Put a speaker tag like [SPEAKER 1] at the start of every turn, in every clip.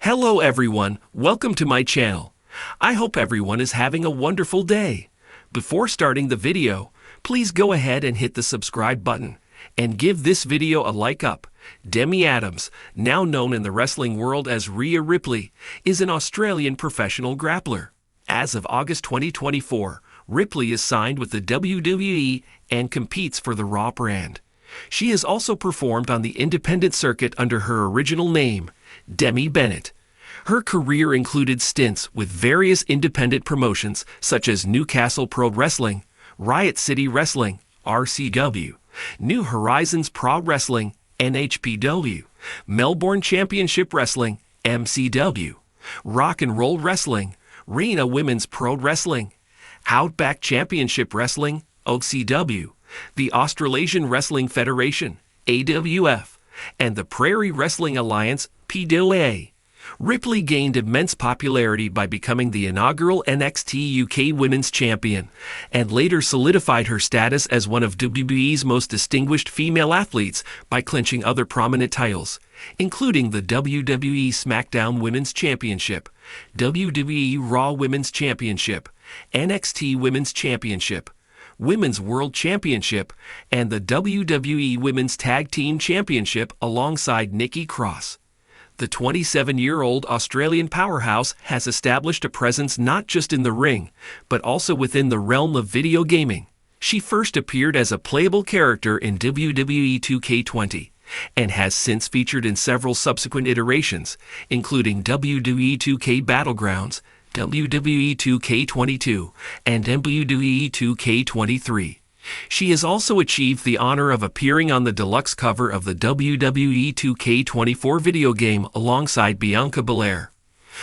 [SPEAKER 1] Hello everyone, welcome to my channel. I hope everyone is having a wonderful day. Before starting the video, please go ahead and hit the subscribe button and give this video a like up. Demi Adams, now known in the wrestling world as Rhea Ripley, is an Australian professional grappler. As of August 2024, Ripley is signed with the WWE and competes for the Raw brand. She has also performed on the independent circuit under her original name, Demi Bennett. Her career included stints with various independent promotions such as Newcastle Pro Wrestling, Riot City Wrestling, RCW, New Horizons Pro Wrestling, NHPW, Melbourne Championship Wrestling, MCW, Rock and Roll Wrestling, Rhea Women's Pro Wrestling, Outback Championship Wrestling, OCW, the Australasian Wrestling Federation, AWF, and the Prairie Wrestling Alliance, PWA. Ripley gained immense popularity by becoming the inaugural NXT UK Women's Champion, and later solidified her status as one of WWE's most distinguished female athletes by clinching other prominent titles, including the WWE SmackDown Women's Championship, WWE Raw Women's Championship, NXT Women's Championship, Women's World Championship, and the WWE Women's Tag Team Championship alongside Nikki Cross. The 27-year-old Australian powerhouse has established a presence not just in the ring, but also within the realm of video gaming. She first appeared as a playable character in WWE 2K20, and has since featured in several subsequent iterations, including WWE 2K Battlegrounds, WWE 2K22, and WWE 2K23. She has also achieved the honor of appearing on the deluxe cover of the WWE 2K24 video game alongside Bianca Belair.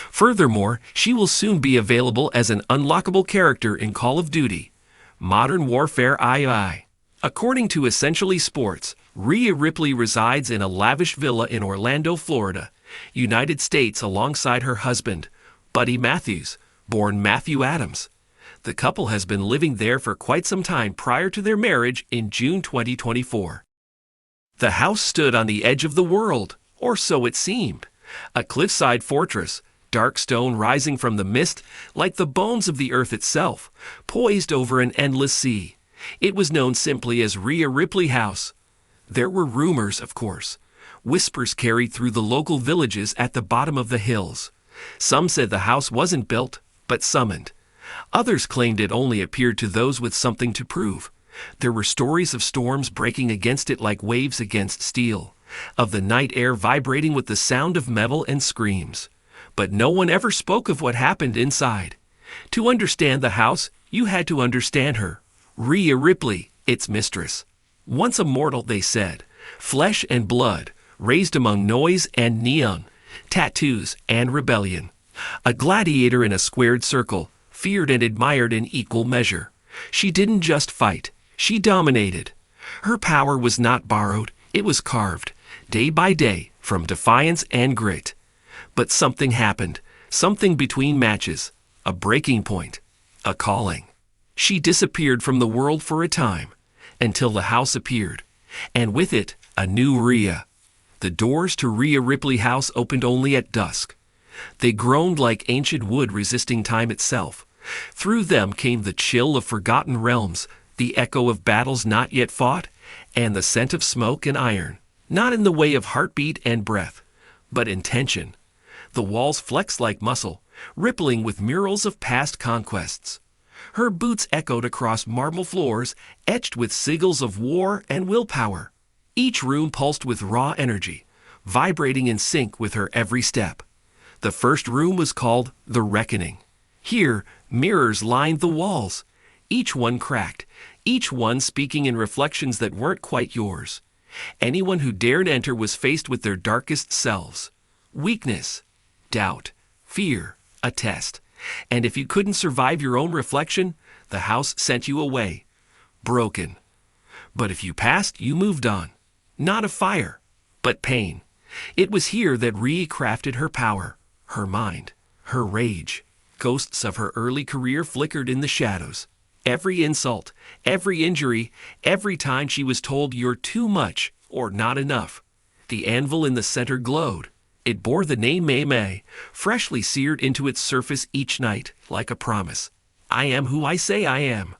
[SPEAKER 1] Furthermore, she will soon be available as an unlockable character in Call of Duty: Modern Warfare II. According to Essentially Sports, Rhea Ripley resides in a lavish villa in Orlando, Florida, United States alongside her husband, Buddy Matthews, born Matthew Adams. The couple has been living there for quite some time prior to their marriage in June 2024. The house stood on the edge of the world, or so it seemed. A cliffside fortress, dark stone rising from the mist like the bones of the earth itself, poised over an endless sea. It was known simply as Rhea Ripley House. There were rumors, of course. Whispers carried through the local villages at the bottom of the hills. Some said the house wasn't built, but summoned. Others claimed it only appeared to those with something to prove. There were stories of storms breaking against it like waves against steel, of the night air vibrating with the sound of metal and screams. But no one ever spoke of what happened inside. To understand the house, you had to understand her, Rhea Ripley, its mistress. Once a mortal, they said, flesh and blood, raised among noise and neon, tattoos and rebellion. A gladiator in a squared circle, feared and admired in equal measure. She didn't just fight, she dominated. Her power was not borrowed, it was carved, day by day, from defiance and grit. But something happened, something between matches, a breaking point, a calling. She disappeared from the world for a time, until the house appeared, and with it, a new Rhea. The doors to Rhea Ripley House opened only at dusk. They groaned like ancient wood resisting time itself. Through them came the chill of forgotten realms, the echo of battles not yet fought, and the scent of smoke and iron, not in the way of heartbeat and breath, but in tension. The walls flexed like muscle, rippling with murals of past conquests. Her boots echoed across marble floors, etched with sigils of war and willpower. Each room pulsed with raw energy, vibrating in sync with her every step. The first room was called The Reckoning. Here, mirrors lined the walls, each one cracked, each one speaking in reflections that weren't quite yours. Anyone who dared enter was faced with their darkest selves. Weakness, doubt, fear, a test. And if you couldn't survive your own reflection, the house sent you away, broken. But if you passed, you moved on. Not of fire, but pain. It was here that Rhea crafted her power, her mind, her rage. Ghosts of her early career flickered in the shadows. Every insult, every injury, every time she was told you're too much or not enough. The anvil in the center glowed, It bore the name May, freshly seared into its surface each night, like a promise. I am who I say I am.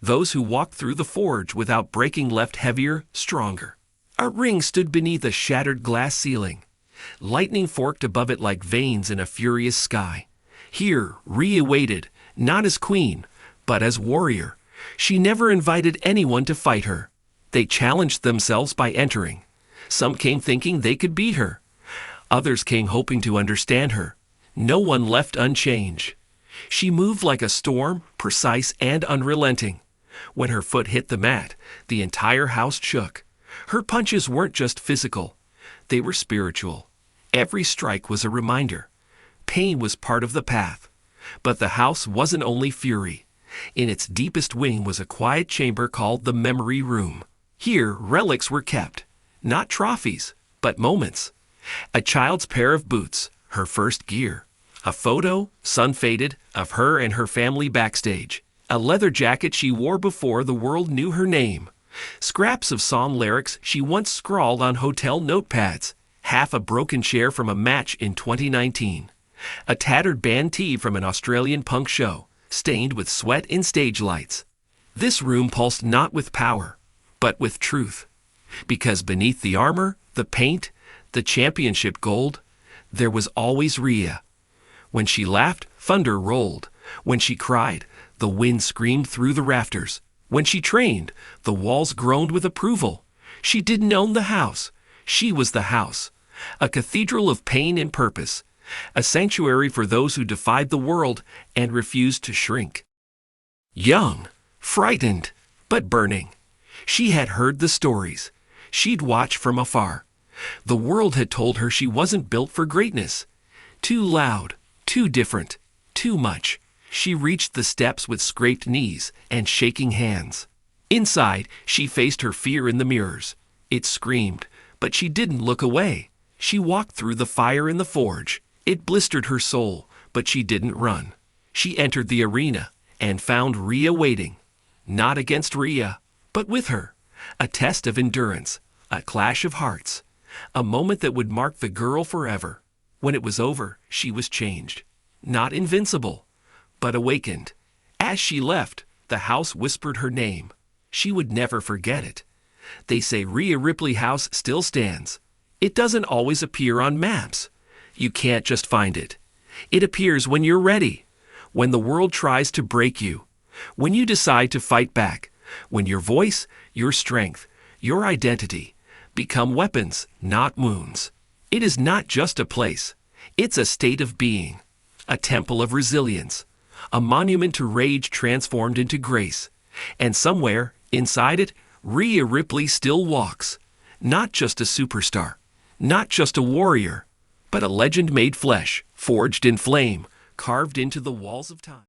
[SPEAKER 1] Those who walked through the forge without breaking left heavier, stronger. A ring stood beneath a shattered glass ceiling. Lightning forked above it like veins in a furious sky. Here, Rhea waited, not as queen, but as warrior. She never invited anyone to fight her. They challenged themselves by entering. Some came thinking they could beat her. Others came hoping to understand her. No one left unchanged. She moved like a storm, precise and unrelenting. When her foot hit the mat, the entire house shook. Her punches weren't just physical. They were spiritual. Every strike was a reminder. Pain was part of the path. But the house wasn't only fury. In its deepest wing was a quiet chamber called the memory room. Here, relics were kept. Not trophies, but moments. A child's pair of boots, her first gear. A photo, sun-faded, of her and her family backstage. A leather jacket she wore before the world knew her name. Scraps of song lyrics she once scrawled on hotel notepads. Half a broken chair from a match in 2019. A tattered band tee from an Australian punk show, stained with sweat in stage lights. This room pulsed not with power, but with truth. Because beneath the armor, the paint, the championship gold, there was always Rhea. When she laughed, thunder rolled. When she cried, the wind screamed through the rafters. When she trained, the walls groaned with approval. She didn't own the house. She was the house. A cathedral of pain and purpose. A sanctuary for those who defied the world and refused to shrink. Young, frightened, but burning. She had heard the stories. She'd watched from afar. The world had told her she wasn't built for greatness. Too loud, too different, too much. She reached the steps with scraped knees and shaking hands. Inside, she faced her fear in the mirrors. It screamed, but she didn't look away. She walked through the fire in the forge. It blistered her soul, but she didn't run. She entered the arena and found Rhea waiting. Not against Rhea, but with her. A test of endurance, a clash of hearts. A moment that would mark the girl forever. When it was over, she was changed. Not invincible, but awakened. As she left, the house whispered her name. She would never forget it. They say Rhea Ripley House still stands. It doesn't always appear on maps. You can't just find it. It appears when you're ready. When the world tries to break you. When you decide to fight back. When your voice, your strength, your identity become weapons, not wounds. It is not just a place. It's a state of being. A temple of resilience. A monument to rage transformed into grace. And somewhere, inside it, Rhea Ripley still walks. Not just a superstar. Not just a warrior. But a legend made flesh, forged in flame, carved into the walls of time.